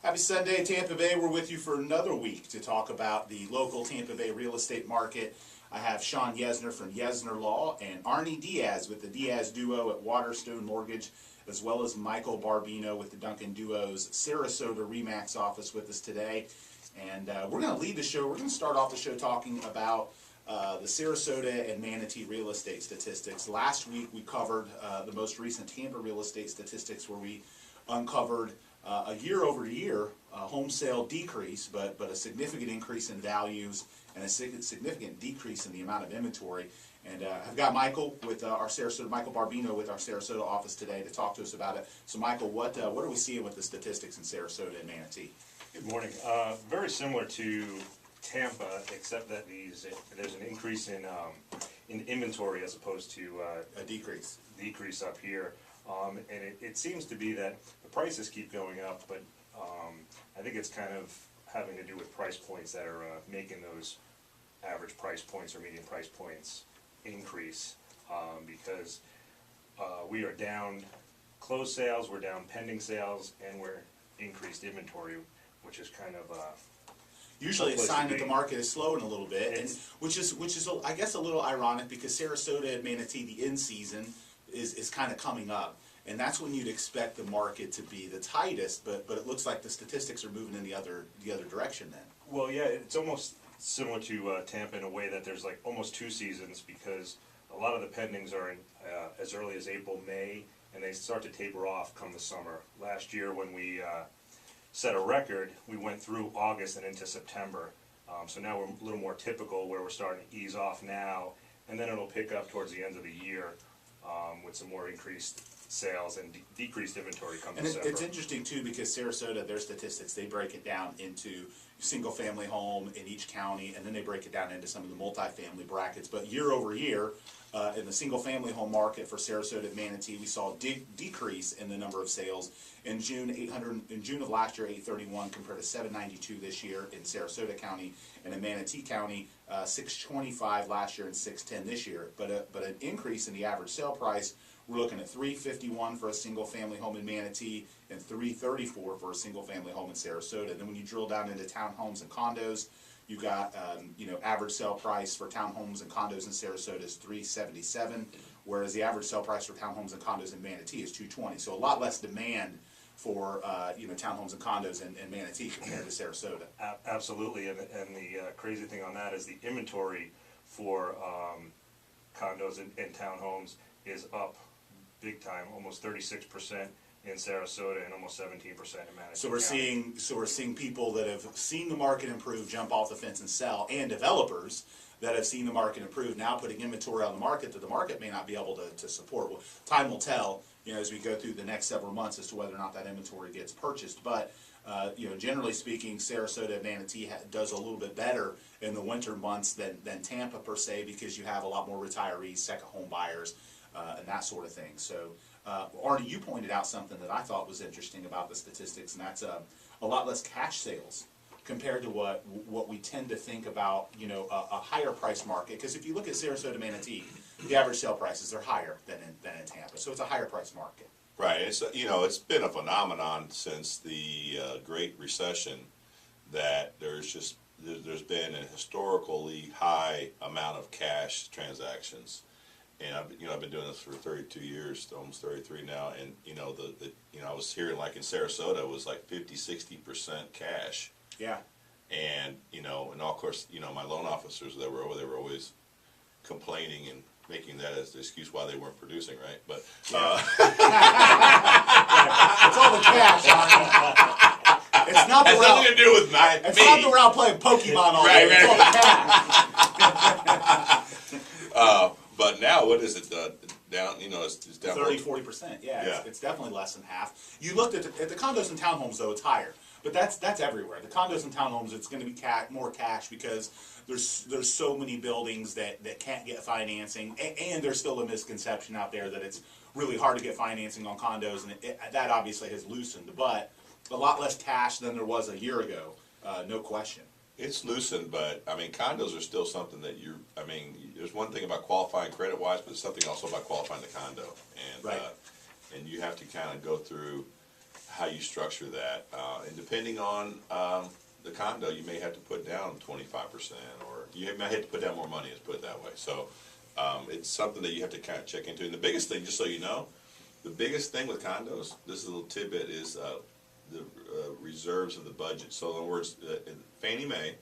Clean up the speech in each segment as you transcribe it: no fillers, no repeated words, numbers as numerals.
Happy Sunday, Tampa Bay. We're with you for another week to talk about the local Tampa Bay real estate market. I have Sean Yesner from Yesner Law and Arnie Diaz with the Diaz Duo at Waterstone Mortgage, as well as Michael Barbino with the Duncan Duo's Sarasota Remax office with us today. And we're going to lead the show. We're going to start off the show talking about the Sarasota and Manatee real estate statistics. Last week we covered the most recent Tampa real estate statistics, where we uncovered a year-over-year home sale decrease, but a significant increase in values and a significant decrease in the amount of inventory. And I've got Michael with Michael Barbino with our Sarasota office today to talk to us about it. So Michael, what are we seeing with the statistics in Sarasota and Manatee? Good morning. Very similar to Tampa, except that there's an increase in inventory as opposed to A decrease. Decrease up here. And it seems to be that the prices keep going up, but I think it's kind of having to do with price points that are making those average price points or median price points increase, because we are down closed sales, we're down pending sales, and we're increased inventory, which is kind of usually a sign that the market is slowing a little bit, and which is I guess a little ironic, because Sarasota and Manatee, the in season is kind of coming up, and that's when you'd expect the market to be the tightest, but it looks like the statistics are moving in the other direction then. Well, yeah, it's almost similar to Tampa in a way that there's like almost two seasons, because a lot of the pendings are in as early as April, May, and they start to taper off come the summer. Last year when we set a record, we went through August and into September. So now we're a little more typical, where we're starting to ease off now, and then it'll pick up towards the end of the year with some more increased sales and decreased inventory come December. It's interesting too, because Sarasota, their statistics, they break it down into single family home in each county, and then they break it down into some of the multifamily brackets. But year over year, in the single family home market for Sarasota and Manatee, we saw a decrease in the number of sales. In June, in June of last year, 831 compared to 792 this year in Sarasota County, and in Manatee County, 625 last year and 610 this year. But an increase in the average sale price. We're looking at $351 for a single-family home in Manatee and $334 for a single-family home in Sarasota. And then when you drill down into townhomes and condos, you got average sale price for townhomes and condos in Sarasota is $377, whereas the average sale price for townhomes and condos in Manatee is $220. So a lot less demand for townhomes and condos in Manatee compared to Sarasota. Absolutely, and the crazy thing on that is the inventory for condos and townhomes is up big time, almost 36% in Sarasota and almost 17% in Manatee. So we're seeing people that have seen the market improve jump off the fence and sell, and developers that have seen the market improve now putting inventory on the market that the market may not be able to support. Well, time will tell, as we go through the next several months as to whether or not that inventory gets purchased. But generally speaking, Sarasota and Manatee does a little bit better in the winter months than Tampa per se, because you have a lot more retirees, second home buyers, and that sort of thing. So, Arnie, you pointed out something that I thought was interesting about the statistics, and that's a lot less cash sales compared to what we tend to think about, a higher price market. Because if you look at Sarasota, Manatee, the average sale prices are higher than in Tampa, so it's a higher price market. Right. It's been a phenomenon since the Great Recession that there's been a historically high amount of cash transactions. And I've been doing this for 32 years, almost 33 now, and I was hearing like in Sarasota it was like 50-60% cash. Yeah. And and of course my loan officers that were over there were always complaining and making that as the excuse why they weren't producing, right? But yeah. It's all the cash, Arnie. It's not the has nothing to do with me. It's not the route playing Pokemon all day. It's all the cash. But now, what is it down? It's down 30-40%. Yeah. It's definitely less than half. You looked at the condos and townhomes, though, it's higher. But that's everywhere. The condos and townhomes, it's going to be more cash, because there's so many buildings that can't get financing, and there's still a misconception out there that it's really hard to get financing on condos, and that obviously has loosened. But a lot less cash than there was a year ago, no question. It's loosened, but I mean, condos are still something that there's one thing about qualifying credit-wise, but there's something also about qualifying the condo, and right. And you have to kind of go through how you structure that. And depending on the condo, you may have to put down 25%, or you may have to put down more money, let's put it that way. So it's something that you have to kind of check into. And the biggest thing, just so you know, the biggest thing with condos, this is a little tidbit, is the reserves of the budget. So in other words, Fannie Mae,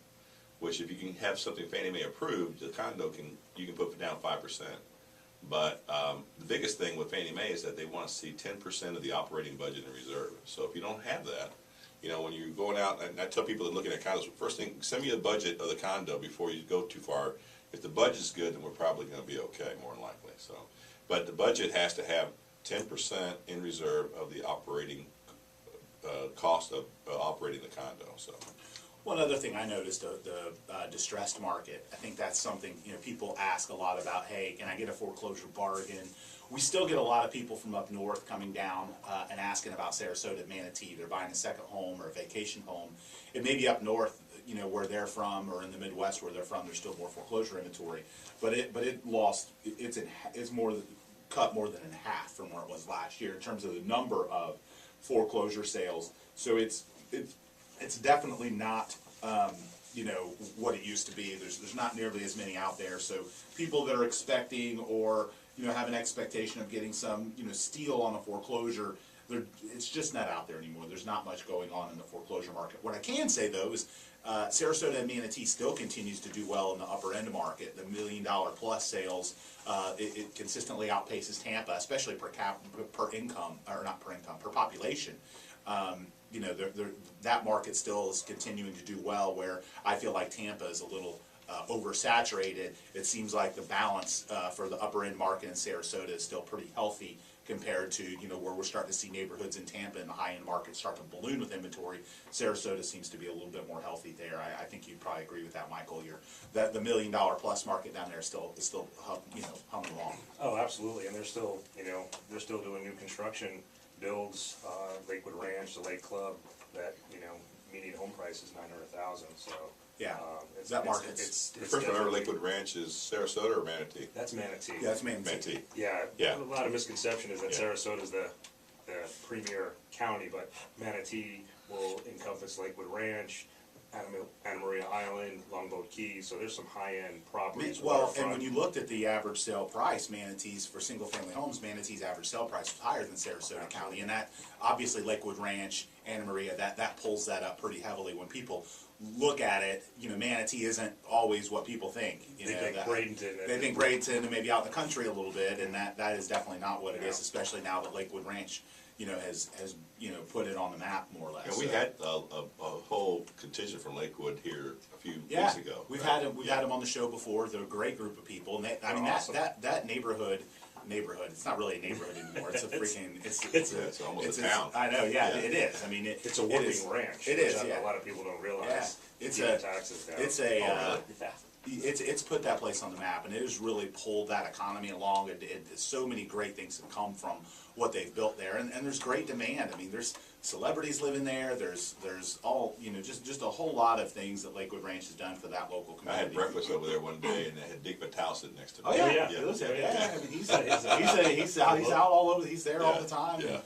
which if you can have something Fannie Mae approved, the condo you can put down 5%. But the biggest thing with Fannie Mae is that they want to see 10% of the operating budget in reserve. So if you don't have that, you know, when you're going out, and I tell people that are looking at condos, first thing, send me a budget of the condo before you go too far. If the budget's good, then we're probably going to be okay, more than likely. So, but the budget has to have 10% in reserve of the operating cost of operating the condo. So. One other thing I noticed, the distressed market, I think that's something, you know, people ask a lot about, hey, can I get a foreclosure bargain? We still get a lot of people from up north coming down and asking about Sarasota and Manatee. They're buying a second home or a vacation home. It may be up north, you know, where they're from, or in the Midwest where they're from, there's still more foreclosure inventory. But it lost, it's cut more than in half from where it was last year in terms of the number of foreclosure sales. So it's definitely not, you know, what it used to be. There's not nearly as many out there. So people that are expecting, or, you know, have an expectation of getting some, you know, steal on a foreclosure, it's just not out there anymore. There's not much going on in the foreclosure market. What I can say, though, is Sarasota and Manatee still continues to do well in the upper end market. The $1 million plus sales, it consistently outpaces Tampa, especially per income, or not per income, per population. You know, that market still is continuing to do well, where I feel like Tampa is a little oversaturated. It seems like the balance for the upper end market in Sarasota is still pretty healthy compared to, you know, where we're starting to see neighborhoods in Tampa and the high end market start to balloon with inventory. Sarasota seems to be a little bit more healthy there. I think you'd probably agree with that, Michael. The $1 million plus market down there is still you know, humming along. Oh, absolutely, and they're still, you know, they're still doing new construction builds, Lakewood Ranch, the Lake Club, that, you know, median home price is $900,000. So yeah, that market. First, remember, Lakewood Ranch is Sarasota or Manatee? That's Manatee. Yeah, that's Manatee. Yeah, yeah. A lot of misconception is that Sarasota is the premier county, but Manatee will encompass Lakewood Ranch, Anna Maria Island, Longboat Key, so there's some high-end properties. Well, and when you looked at the average sale price, Manatee's, for single-family homes, Manatee's average sale price was higher than Sarasota County, and that, obviously, Lakewood Ranch, Anna Maria, that pulls that up pretty heavily. When people look at it, you know, Manatee isn't always what people think. You know, think Bradenton. They think Bradenton and maybe out in the country a little bit, and that is definitely not what it is, especially now that Lakewood Ranch, you know, has you know, put it on the map more or less. And we had a whole contingent from Lakewood here a few weeks ago. We've had them on the show before. They're a great group of people, and I mean awesome. that neighborhood. It's not really a neighborhood anymore. It's a freaking. It's almost a town. I know. Yeah, it is. I mean, it's a working ranch. It is. Yeah. A lot of people don't realize. Yeah. It's put that place on the map, and it has really pulled that economy along. So many great things have come from what they've built there, and there's great demand. I mean, there's celebrities living there. There's all, you know, just a whole lot of things that Lakewood Ranch has done for that local community. I had breakfast over there one day, and they had Dick Vitale sitting next to me. Oh yeah, yeah. He lives there. Yeah, I mean, he's out all over. He's there all the time. Yeah.